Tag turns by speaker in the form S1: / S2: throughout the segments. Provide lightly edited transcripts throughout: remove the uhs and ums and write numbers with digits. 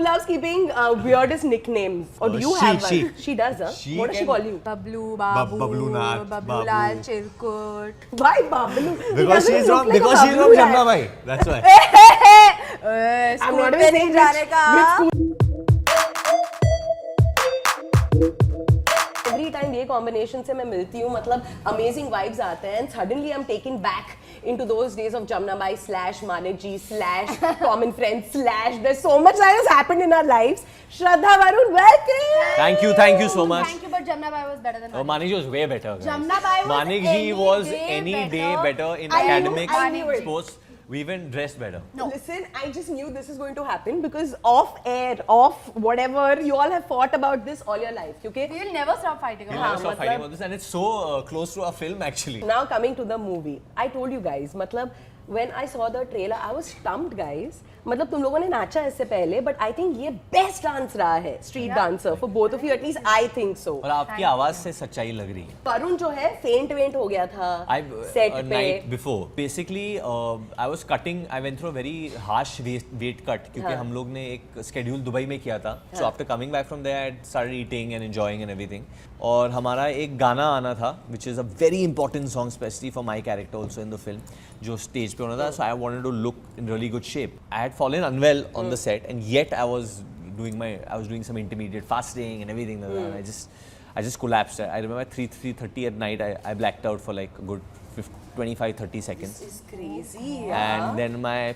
S1: loves keeping weirdest nicknames. Or do you have one? She does, huh? What does she call you?
S2: Bablu, Babu,
S3: Bablu Nath,
S2: Bablu Lal, Chirkut.
S1: Why Bablu?
S3: Because she's from Jamna Bhai. That's why.
S1: I'm not
S2: पे
S1: even
S2: नहीं
S1: saying
S2: जाने का.
S1: Every time ये combination से मैं मिलती हूँ मतलब amazing vibes आते हैं and suddenly I'm taken back into those days of Jamna Bai / Manik ji / common friends / there's so much that has happened in our lives. Shraddha Varun, welcome.
S3: Thank you so much.
S2: Thank you, but Jamna Bai was better than Manik.
S3: Manik ji was way better. Guys.
S2: Jamna Bai was
S3: Manik ji was any day better in academics,
S1: I knew it.
S3: sports. We even dressed better.
S2: No.
S1: Listen, I just knew this is going to happen because off air, off whatever, you all have fought about this all your life. Okay?
S2: We will never stop fighting
S3: We
S2: about
S3: never stop fighting about this, and it's so close to our film actually.
S1: Now coming to the movie, I told you guys, मतलब when I saw the trailer, I was stumped, guys. मतलब तुम लोगों ने नाचा इससे पहले, but I think ये best dance रहा है, street dancer for both of you. At least I think so.
S3: और आपकी आवाज से सच्चाई लग रही है.
S1: वरुण जो है faint वेंट हो गया था set
S3: a
S1: पे.
S3: night before. Basically, I was cutting. I went through a very harsh weight cut क्योंकि हम लोग ने एक schedule दुबई में किया था. So after coming back from there, I started eating and enjoying and everything. और हमारा एक गाना आना था, which is a very important song, especially for my character also in the film, जो stage पे होना था. So I wanted to look in really good shape. I had fallen unwell on the set, and yet I was doing some intermediate fasting and everything like that. I just collapsed. I remember 3:30 at night, I blacked out for like a good 25-30 seconds.
S1: This is crazy.
S3: And then my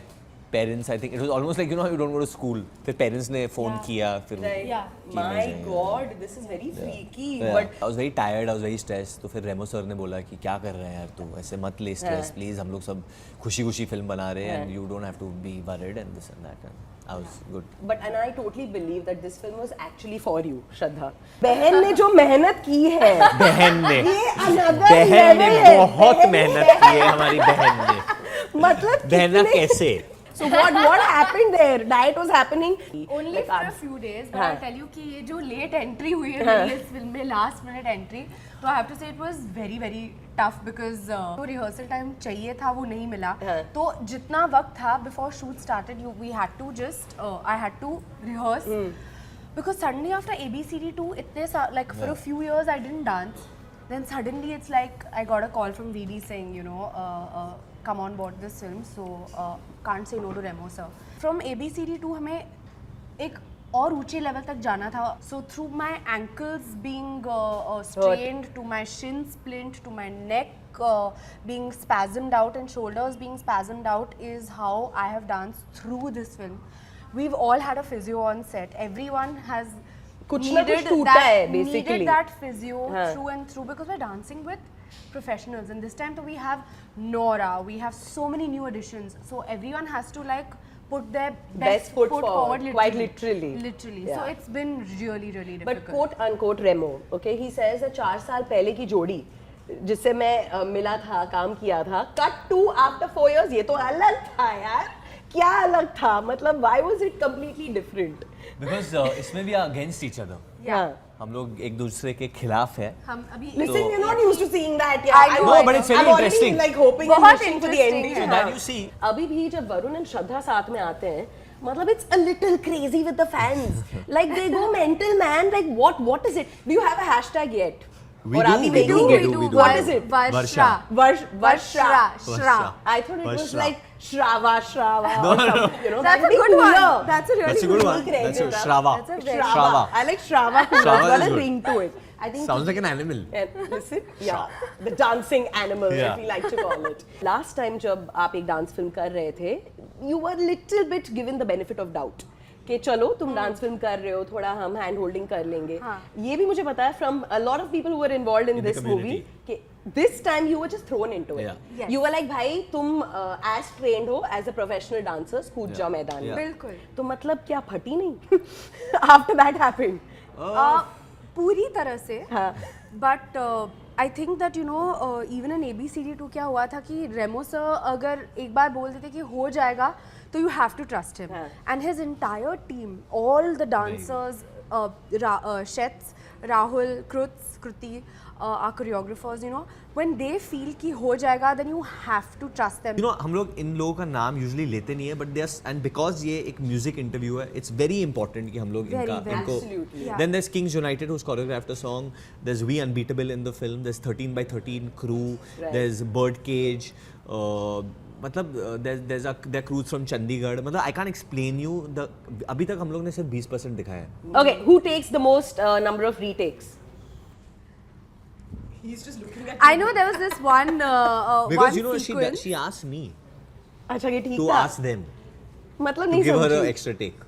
S3: parents, I think it was almost like, you know how you don't go to school. फिर parents ने phone किया फिर
S2: Yeah.
S1: My God, this is very freaky.
S3: Yeah.
S1: But
S3: I was very tired, I was very stressed. तो फिर रेमो sir ने बोला कि क्या कर रहे हैं यार तू ऐसे मत ले stress please, हम लोग सब खुशी फिल्म बना रहे हैं and you don't have to be worried and this and that. And I was good.
S1: and I totally believe that this film was actually for you, Shraddha. बहन ने जो मेहनत की है,
S3: बहन ने
S1: ये another
S3: बहन ने
S1: level है.
S3: बहुत मेहनत की है हमारी बहन ने.
S1: मतलब
S3: बहना
S1: कितने-
S3: कैसे?
S1: So what happened there? Diet was happening.
S2: Only
S1: Like,
S2: for a few days, but
S1: हाँ.
S2: I'll tell you कि ये जो late entry हुई है मेरी इस फिल्म में last minute entry, तो I have to say it was very tough because जो rehearsal time चाहिए था वो नहीं मिला.
S1: हाँ.
S2: तो जितना वक्त था before shoot started, we had to just I had to rehearse because suddenly after ABCD2 इतने like for a few years I didn't dance. Then suddenly it's like I got a call from VD saying, you know, come on board this film, so can't say no to Remo sir. From ABCD2 हमें एक और ऊंचे level तक जाना था. So through my ankles being strained, to my shin splint, to my neck being spasmed out and shoulders being spasmed out is how I have danced through this film. We've all had a physio on set. Everyone has
S1: कुछ ना कुछ
S2: needed
S1: टूटा
S2: that,
S1: है basically.
S2: needed that physio
S1: हाँ.
S2: through and through because we're dancing with professionals, and this time we have Nora, we have so many new additions, so everyone has to like put their
S1: Best foot forward, quite literally.
S2: literally.
S1: Yeah.
S2: So it's been really difficult.
S1: But quote unquote Remo, okay, he says that 4 साल पहले की जोड़ी जिससे मैं मिला था, काम किया था, cut to after 4 years, ये तो अलग था यार. क्या अलग था? मतलब why was it completely different?
S3: Because इसमें भी against each other.
S1: Yeah.
S3: हम लोग एक दूसरे के खिलाफ है.
S2: हम अभी
S1: Listen, we're not used to seeing that. Yeah,
S2: I know,
S3: No, but it's very
S1: I'm already
S3: interesting.
S1: like hoping and
S2: बहुत
S1: wishing for the
S2: interesting
S1: ending.
S2: है.
S3: So that you see.
S1: अभी भी जब वरुण and श्रद्धा साथ में आते हैं, मतलब it's a little crazy with the fans. Like they go mental, man. Like what is it? Do you have a hashtag yet?
S3: We
S1: Or
S3: do,
S1: are we
S3: we
S1: making
S3: do,
S1: it?
S3: we do.
S1: What is it?
S2: Varsha.
S1: Varshra.
S2: Shra.
S1: I thought it was
S3: Varshra.
S1: like Shrava.
S3: No,
S1: or
S3: no, no.
S1: something, you know,
S2: That's a
S1: that'd be
S2: good one.
S1: cooler.
S2: That's a really
S3: That's a good one.
S1: unique name,
S3: That's a
S1: you know.
S3: Shrava.
S2: That's a very
S3: Shrava.
S1: I like Shrava.
S3: Shrava
S1: It's got
S3: is
S1: a
S3: good.
S1: ring to it. I think
S3: Sounds like an animal.
S1: And listen, yeah, the dancing animal
S3: Yeah.
S1: that we like to call it. Last time जब आप एक dance film कर रहे थे, you were little bit given the benefit of doubt. कि चलो तुम dance film कर रहे हो, थोड़ा हम हैंड होल्डिंग कर लेंगे.
S2: हाँ.
S1: ये भी मुझे पता है from a lot of people who were involved in
S3: In the
S1: this movie
S3: community.
S1: कि this time you were just thrown into it.
S3: Yeah.
S2: Yes.
S1: You were like भाई तुम as trained हो as a professional dancer, कूद जाओ मैदान में.
S2: बिल्कुल.
S1: तो मतलब क्या फटी नहीं? After that happened.
S2: पूरी तरह से.
S1: हाँ.
S2: But I think that you know even in ABCD2 क्या हुआ था कि रेमो सर अगर एक बार बोल देते कि हो जाएगा तो you have to trust him,
S1: हाँ.
S2: And his entire team, all the dancers, sets, Rahul, Kruti, our choreographers, you know, when they feel कि हो जाएगा, then you have to trust them.
S3: You know, हम लोग इन लोगों का नाम usually लेते नहीं है, but there's and because ये एक music interview है, it's very important कि हम लोग
S2: Very,
S3: इनका
S2: very.
S3: इनको.
S1: Absolutely.
S2: Yeah.
S3: Then there's Kings United who's choreographed a song. There's We Unbeatable in the film. There's 13 by 13 crew.
S1: Right.
S3: There's Birdcage. मतलब there's there crews from Chandigarh. मतलब I can't explain you the. अभी तक हम लोग ने सिर्फ 20% दिखाया है.
S1: Okay, who takes the most number of retakes? He's just looking at
S2: I know there was this one
S3: Because
S2: one
S3: you know
S2: sequence.
S3: she asked me
S1: अच्छा ये ठीक
S3: to
S1: था.
S3: ask them
S1: मतलब
S3: to
S1: नहीं
S3: give her an
S1: समझी.
S3: extra take.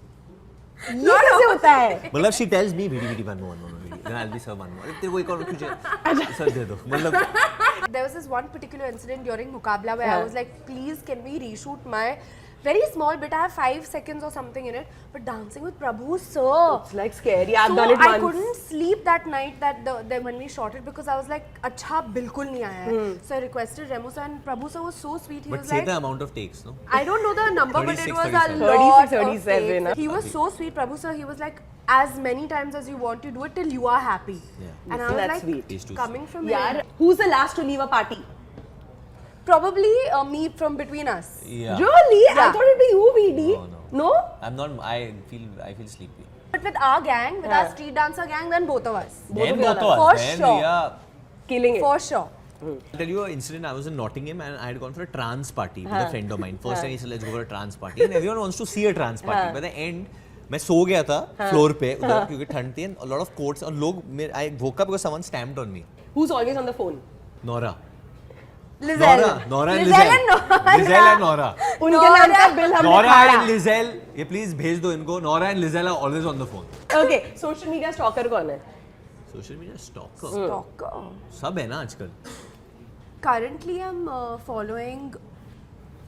S1: ये कैसे होता है?
S3: मतलब she tells me VD one more then I'll be sir one more. तेरे को एक और क्यों चाहिए? सर दे दो. मतलब
S2: There was this one particular incident during Mukabla where I was like, please can we reshoot my very small bit? I have 5 seconds or something in it, but dancing with Prabhu sir.
S1: It's like scary. I've
S2: So
S1: done it
S2: I
S1: once.
S2: couldn't sleep that night that when we shot it because I was like, अच्छा बिल्कुल नहीं आया है. So I requested Remo sir and Prabhu sir was so sweet. He
S3: but
S2: was
S3: say
S2: like,
S3: the amount of takes, no?
S2: I don't know the number, but it
S3: 36,
S2: was a
S3: 37.
S2: lot
S1: 36,
S2: of
S1: 37,
S2: takes. He was so sweet, Prabhu sir. He was like, as many times as you want to do it till you are happy.
S3: Yeah.
S2: And I was
S1: That's
S2: like,
S1: sweet.
S3: He's too
S2: coming from
S1: यार,
S2: here,
S1: who's the last to leave a party?
S2: probably me from between us.
S3: Yeah.
S1: Really? I
S2: Yeah.
S1: thought it'd be you, VD.
S3: No.
S1: No?
S3: I'm not. I feel sleepy.
S2: But with our gang, with our street dancer gang, then both of us.
S3: Then
S1: of you
S3: both
S1: are
S3: of us.
S2: For
S3: Then
S2: sure.
S3: we are.
S1: Killing it.
S2: For sure.
S3: I'll tell you an incident. I was in Nottingham and I had gone for a trance party with a friend of mine. First time he said, let's go for a trance party. And everyone wants to see a trance party. By the end, मैं सो गया था floor पे उधर क्योंकि ठंड थी and a lot of coats और लोग I woke up because someone stamped on me.
S1: Who's always on the phone?
S3: Nora.
S2: Lizelle.
S3: Nora and
S2: Lizelle
S3: Lizelle.
S2: and Nora.
S3: Lizelle and Nora.
S1: उनके नाम का बिल हमने
S3: Nora
S1: खाया.
S3: and Lizelle. ये please भेज दो इनको. Nora and Lizelle are always on the phone.
S1: Okay, social media stalker कौन है?
S3: Social media stalker.
S2: Stalker.
S3: सब है ना आजकल.
S2: Currently, I'm following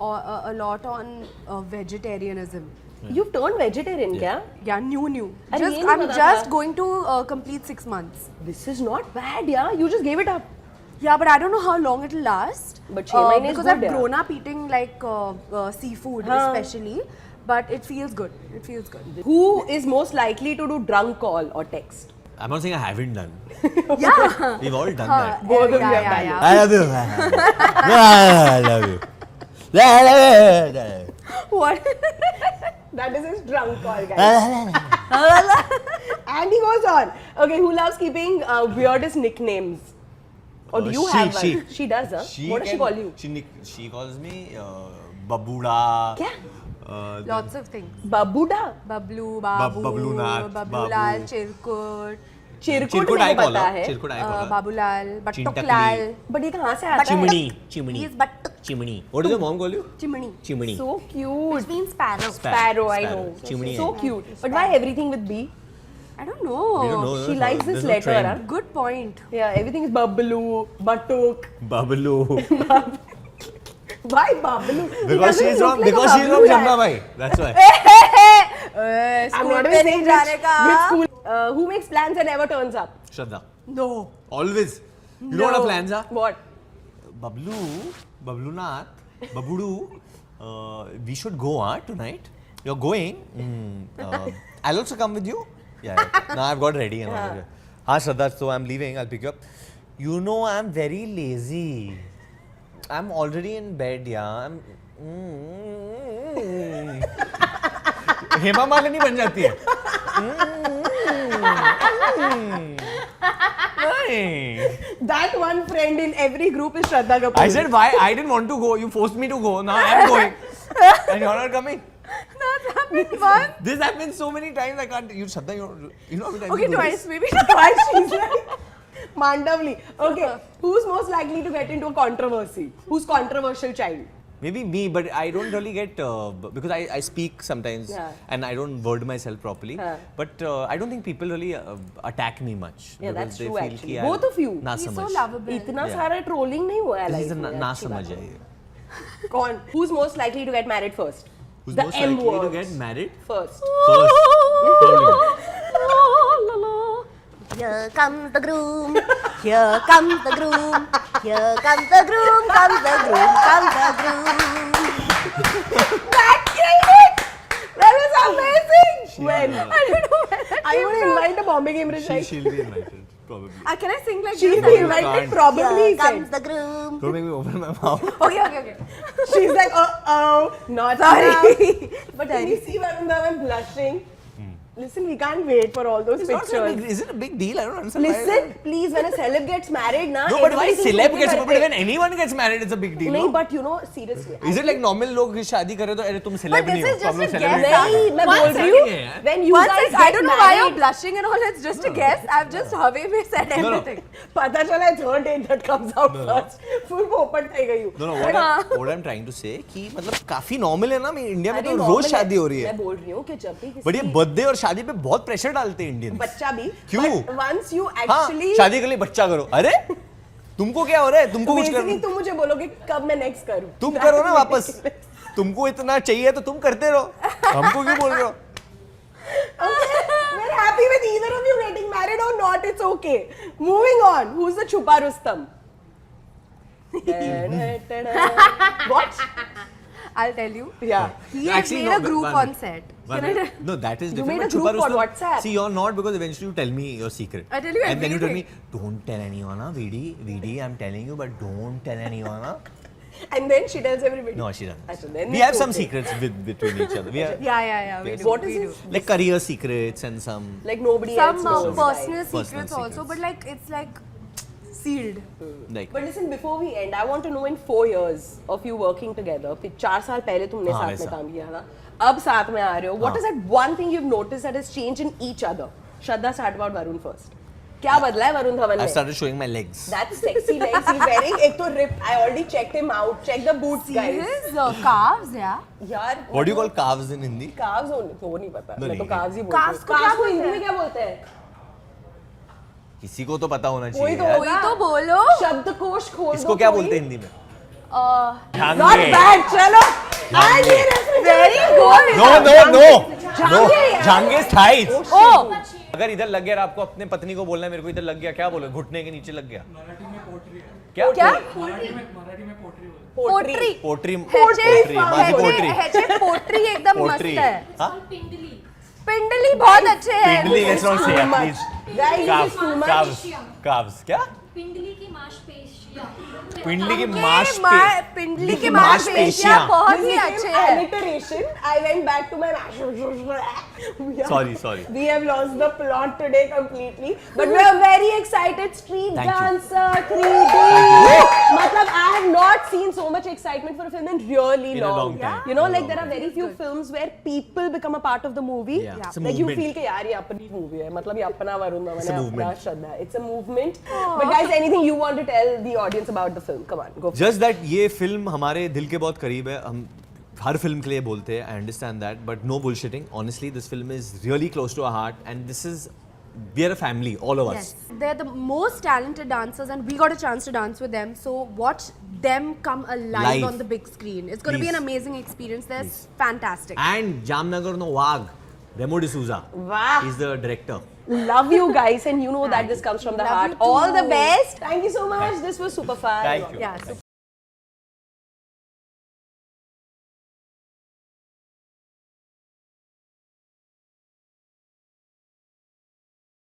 S2: a lot on vegetarianism.
S1: You've turned vegetarian क्या?
S2: Yeah, new.
S1: अरे
S2: Just,
S1: ये नहीं
S2: I'm
S1: पता
S2: just
S1: था.
S2: going to complete 6 months.
S1: This is not bad, yeah. You just gave it up.
S2: Yeah, but I don't know how long it'll last.
S1: But छह महीने is
S2: because
S1: good,
S2: I've
S1: yeah.
S2: grown up eating like seafood,
S1: हाँ.
S2: especially. But it feels good. It feels good.
S1: Who is most likely to do drunk call or text?
S3: I'm not saying I haven't done.
S2: Yeah.
S3: We've all done that.
S1: Both of you have
S2: yeah,
S1: done
S2: yeah.
S3: I love you. I love you. I love you.
S2: What?
S1: That is his drunk call, guys. And he goes on. Okay, who loves keeping weirdest nicknames? Or do you have one? She does, huh? What does she call you?
S3: She calls me Babuda.
S1: क्या?
S2: Lots of things.
S1: Babuda?
S2: Bablu, Babu,
S3: Bablunath,
S2: Bablulal,
S3: Babu.
S2: Chirkut,
S1: Chirkut
S3: Chirkut
S1: मेरे
S3: I
S1: को
S3: call
S1: पता
S3: her.
S1: है.
S3: Chirkut I call her.
S2: Babulal,
S3: Chintakli.
S2: Battoklal.
S1: But ये कहाँ से आता है?
S3: Chimney.
S2: He is Battok.
S3: Chimney. What does your mom call you?
S2: Chimney.
S3: Chimney.
S1: So
S2: Which
S1: cute.
S2: means sparrow.
S1: Sparrow, I
S3: Sparrow.
S1: know.
S3: Chimney.
S1: So cute. But why everything with B?
S2: I don't know.
S3: We don't know.
S1: She likes this
S3: There's no
S1: letter,
S3: trend.
S1: huh?
S2: Good point.
S1: Yeah, everything is Bablu, Batuk.
S3: Babalu.
S1: Why Bablu? He
S3: Because
S1: doesn't
S3: she's
S1: look
S3: from
S1: like a
S3: because she's
S1: Bablu
S3: from
S1: guy.
S3: Jamna Bhai. That's why.
S1: I'm
S2: School
S1: not
S2: पे
S1: even
S2: नहीं
S1: saying
S2: जाने का.
S1: which school. Who makes plans and never turns up?
S3: Shraddha.
S2: No.
S3: Always. You know what our plans are?
S1: What?
S3: Bablu, Bablunath, Babudu. We should go tonight. You're going. I'll also come with you. Yeah. Now I've got ready and all. हाँ Shraddha, so I'm leaving. I'll pick you up. You know I'm very lazy. I'm already in bed, yeah. Hema Malini बन जाती है.
S1: That one friend in every group is Shraddha Kapoor.
S3: I said why? I didn't want to go. You forced me to go. Now I'm going. And you're not coming.
S2: That's happened once.
S3: This happens so many times. I can't. You Shraddha, you know how many times
S2: Okay,
S3: you do
S2: twice
S3: this?
S2: maybe.
S1: Twice she's like Mandavli. Okay, who's most likely to get into a controversy? Who's controversial child?
S3: Maybe me, but I don't really get because I speak sometimes
S1: Yeah.
S3: and I don't word myself properly.
S1: Yeah.
S3: But I don't think people really attack me much.
S1: Yeah,
S3: because
S1: that's
S3: they
S1: true
S3: feel
S1: actually.
S3: कि यार
S1: Both of you.
S3: ना
S2: He's so
S3: समझ.
S2: lovable.
S1: इतना
S3: Yeah.
S1: सारा trolling नहीं हुआ है
S3: This is
S1: life
S3: a
S1: में.
S3: ना
S1: अच्छी
S3: समझ
S1: बात
S3: है ये.
S1: है. कौन? Who's most likely to get married first?
S3: Who's
S1: The
S3: most
S1: M
S3: likely to
S1: words.
S3: get married
S1: First.
S3: first? Probably.
S2: Here comes the groom. Here comes the groom. Here comes the groom. Comes the groom. Comes the groom.
S1: That killed it! That was amazing! When?
S2: I don't know where that
S1: Are you
S2: came
S1: going to
S2: from.
S1: invite a Bombay Gamers like?
S3: She'll be invited, probably.
S2: Can I sing like
S1: She'll
S2: this?
S1: be
S3: You
S1: invited
S3: can't.
S1: probably. he said.
S2: the groom.
S3: Don't make me open my mouth.
S2: Okay.
S1: She's like, oh, not
S2: Sorry.
S1: But can you see Varun Dhawan blushing? Listen, we can't wait for all those
S3: It's not so
S1: pictures.
S3: big. Is it a big deal? I don't understand.
S1: Listen, please, when a celeb gets married, na,
S3: No, but when
S1: everybody
S3: a
S1: thinks
S3: celeb
S1: वो
S3: gets
S1: करते
S3: married,
S1: हैं.
S3: when anyone gets married, it's a big deal.
S1: नहीं,
S3: No?
S1: but you know, seriously.
S3: Is it like normal लोग शादी करे तो अरे तुम celeb
S2: this
S3: नहीं हो
S2: is
S3: तो हम
S2: just
S3: लोग
S2: a
S3: celebrate
S2: guess.
S3: करते हैं।
S1: नहीं, मैं
S2: One
S1: बोल रही
S3: second
S1: हूँ.
S3: है यार.
S1: When you
S2: Once
S1: guys
S2: it's, I
S1: get
S2: don't know why you're
S1: married,
S2: blushing and all. It's just a guess. I've just Harvey में said
S3: No.
S2: everything.
S1: पता चला it's her date that comes out first. Full पोपट થઈ गई हूँ.
S3: No, what I'm trying to say कि मतलब काफी normal है ना इंडिया में
S1: अरे
S3: तो
S1: normal
S3: रोज शादी
S1: है.
S3: हो रही है.
S1: मैं बोल रही हूँ कि जब भी
S3: बट ये
S1: किसी
S3: बर्थडे और शादी पे बहुत प्रेशर डालते हैं इंडियन.
S1: बच्चा भी
S3: क्यों?
S1: but once you
S3: हाँ,
S1: actually
S3: शादी के लिए बच्चा करो. अरे तुमको क्या हो रहा है? तुमको कुछ
S1: basically
S3: कर
S1: तुम मुझे बोलोगे कब मैं नेक्स्ट करूँ.
S3: तुम करो ना वापस. तुमको इतना चाहिए तो तुम करते रहो. हमको क्यों बोल रहे हो?
S1: We're happy with either of you getting married or not. It's okay. Moving on. Who's the Chupa Rustam? What?
S2: I'll tell you.
S1: Yeah.
S2: He has
S3: Actually,
S2: made
S3: no,
S2: a group
S3: one
S2: on
S3: minute.
S2: set.
S3: One
S2: Can I
S3: minute. No, that is
S1: You
S3: different.
S1: made a
S3: but Chupa
S1: group on
S3: Rustam-
S1: WhatsApp.
S3: See, you're not because eventually you tell me your secret.
S2: I tell you
S3: And then you tell me,
S2: everything.
S3: don't tell anyone, huh? VD, I'm telling you, but don't tell anyone, huh?
S1: And then she tells everybody.
S3: No, she doesn't.
S1: Achha, then
S3: We
S1: it's
S3: have some
S1: okay.
S3: secrets between each other. We have
S2: Yeah. We do.
S1: What
S2: we
S1: is
S2: do.
S1: this?
S3: like career secrets and some.
S1: Like nobody
S2: Some
S1: else knows.
S2: personal
S1: right?
S2: secrets
S3: Personal
S2: also,
S3: secrets.
S2: but like it's like sealed.
S3: Like,
S1: But listen, before we end, I want to know in 4 years of you working together, फिर 4 साल पहले तुमने
S3: हाँ,
S1: साथ में
S3: वैसा.
S1: काम किया था, अब साथ में आ रहे हो. What
S3: हाँ.
S1: is that one thing you've noticed that has changed in each other? Shraddha, start about Varun first. क्या बदला है वरुण धवन
S3: I've
S1: में?
S3: started showing my legs.
S1: That's sexy legs he's wearing. एक तो ripped. I already checked him out. Check the boots,
S2: See
S1: guys.
S2: his calves, yeah.
S1: यार.
S3: What do you call calves in Hindi?
S1: calves only? वो नहीं पता.
S3: No,
S1: मैं तो
S3: नहीं.
S1: calves ही बोलती
S2: Calves
S1: हूँ.
S2: को क्या
S1: calves को
S2: बोलते
S1: हिंदी
S2: हैं?
S1: में क्या बोलते हैं?
S3: किसी को तो पता होना
S1: कोई
S3: चाहिए.
S1: तो
S3: यार.
S2: वही तो बोलो.
S1: शब्दकोश खोल दो.
S3: इसको क्या
S1: कोई.
S3: बोलते हैं हिंदी में?
S1: Not
S3: झांगे.
S1: bad. चलो. आज ये रेसिपी
S2: Very good.
S3: No.
S1: झांगे यार.
S3: झांगे thighs.
S2: Oh,
S3: अगर इधर लग गया और आपको अपने पत्नी को बोलना है मेरे को इधर लग गया क्या बोलो घुटने के नीचे लग गया
S4: मराठी में पोट्री है.
S3: क्या
S2: क्या?
S4: मराठी में पोट्री बोलते हैं.
S2: पोट्री.
S3: Poetry
S2: poetry.
S3: माझी पोट्री
S2: हेचे पोट्री एकदम मस्त
S3: पोट्री
S2: है.
S3: हाँ?
S2: पिंडली बहुत अच्छे हैं.
S3: पिंडली let's not say
S1: too
S3: please
S1: much. Guys, this is too much.
S3: calves क्या
S5: पिंडली की मांसपेशियाँ
S3: पिंडली की
S2: पिंडली की मांसपेशियाँ बहुत ही अच्छे हैं.
S1: Alliteration. I went back to my.
S3: Sorry.
S1: We have lost the plot today completely, but we are very excited. Street
S3: Thank you.
S1: Dancer 3D. मतलब I have not seen so much excitement for a film in really
S3: In a long time.
S1: You know,
S3: In a
S1: like
S3: long
S1: there are
S3: time.
S1: very few films where people become a part of the movie.
S3: Yeah. It's a
S1: Like you
S3: movement.
S1: feel कि यार ये अपनी movie है. मतलब ये अपना Varun Dhawan
S3: It's a
S1: है, अपना
S3: movement.
S1: श्रद्धा है. It's a movement. But guys, anything you want to tell the audience about the film? Come on, go. For it.
S3: Just that ये फिल्म हमारे दिल के बहुत करीब है हम हर फिल्म के लिए बोलते हैं I understand that but no bullshitting honestly this film is really close to our heart and this is we are a family all of
S2: Yes,
S3: us
S2: they're the most talented dancers, and we got a chance to dance with them. So watch them come alive
S3: Live.
S2: on the big screen. It's going to be an
S3: Please.
S2: amazing experience. They're fantastic.
S3: And Jamnagar नो वाग Remo D'Souza
S1: Wow.
S3: Is the director
S1: Love you guys, and you know that this comes from the
S2: Love
S1: heart.
S2: you
S1: All the
S2: too.
S1: best. Thank you so much. This was super fun.
S3: Thank you.
S2: Yeah, super.